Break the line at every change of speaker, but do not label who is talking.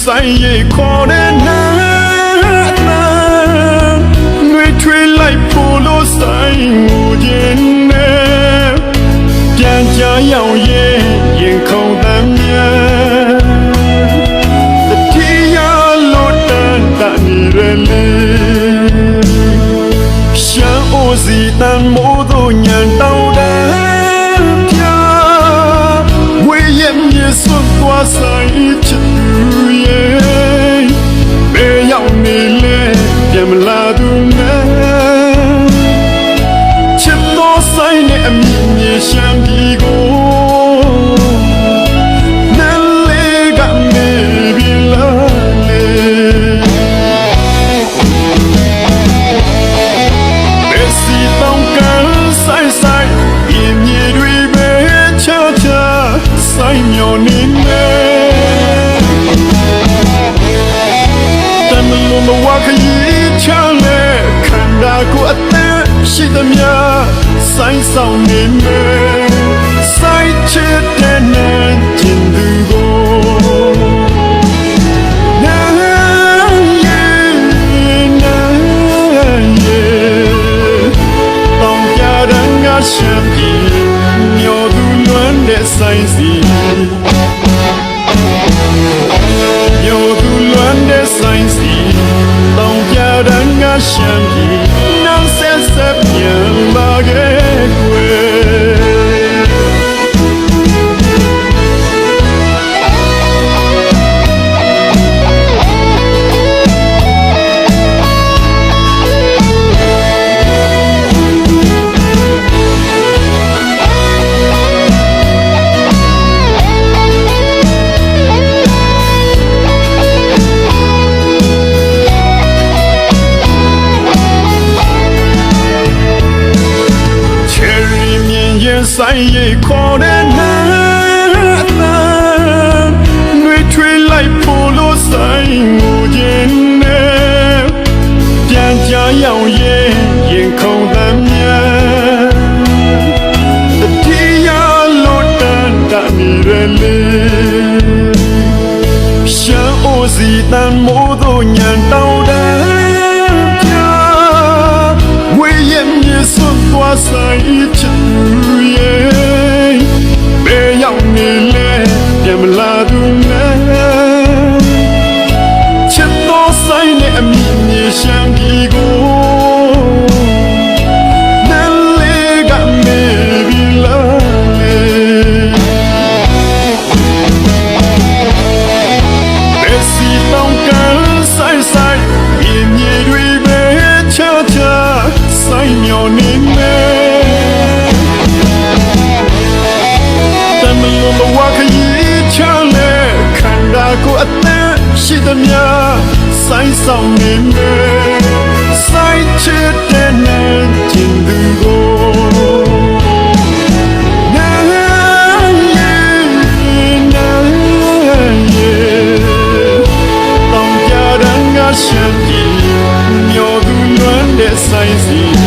ဆိုင်ရိတ်ခေါ်တဲ့နာနှွေထွေးလိုက်ဖို့လို့ဆိုင်ငိုခြင်းနဲ့ပြန်ကြရောက်ရင်ခုန်တမ်းများတတိယလို့တန်တနေရလေရှမ်းအိုစီတန်မိုးတို့ညံတောင်းတဲ့ပြဝေးရမြေစွတ်သွားဆိုင်ချစ်သူရဲ့ဘယ်ရောက်နေလဲပြန်မလာသူနဲ့ချစ်တော်ဆိုင်နဲ့အမြင့်မြေရှမ်းပြည်ကိုဆိုင်မျောနေမယ်တမလုံးမဝခရီးချမ်းလေခန္ဓာကိုယ်အသက်ရှိသမျှဆိုင်ဆောင်နေမယ်ဆိုင်ချစ်တဲ့နဲ့ကျင်သူကိုရှမ်းပြည်မျောသူလွမ်းတဲ့ဆိုင်စီမျောသူလွမ်းတဲ့ဆိုင်စီတောင်ပြတန်းကရှမ်းပြည်နောက်ဆက်ဆက်ပြန်လာခဲ့ကွယ်ဆိုင်ရိတ်ခေါ်တဲ့နာနှွေထွေးလိုက်ဖို့လို့ဆိုင်ငိုခြင်းနဲ့ပြန်ကြရောက်ရင်ခုန်တမ်းများတတိယလို့တန်တနေရလေရှမ်းအိုစီတန်မိုးတို့ညံတောင်းတဲ့ပြဝေးရမြေစွတ်သွားဆိုင်ချစ်သူရဲ့ဘယ်ရောက်နေလဲပြန်မလာသူနဲ့ချစ်တော်ဆိုင်နဲ့အမြင့်မြေရှမ်းပြည်ကိုနဲ့လေးကမေပြီလားလေဘယ်စီတောင်းကန်ဆိုင်ဆိုင်မြေတွေပဲချာချာဆိုင်မျောနေမယ်တမလုံးမဝခရီးချမ်းလေခန္ဓာကိုယ်အသက်ရှိသမျှဆိုင်ဆောင်နေမယ်ဆိုင်ချစ်တဲ့နဲ့ကျင်သူကိုရှမ်းပြည်မျောသူလွမ်းတဲ့ဆိုင်စီ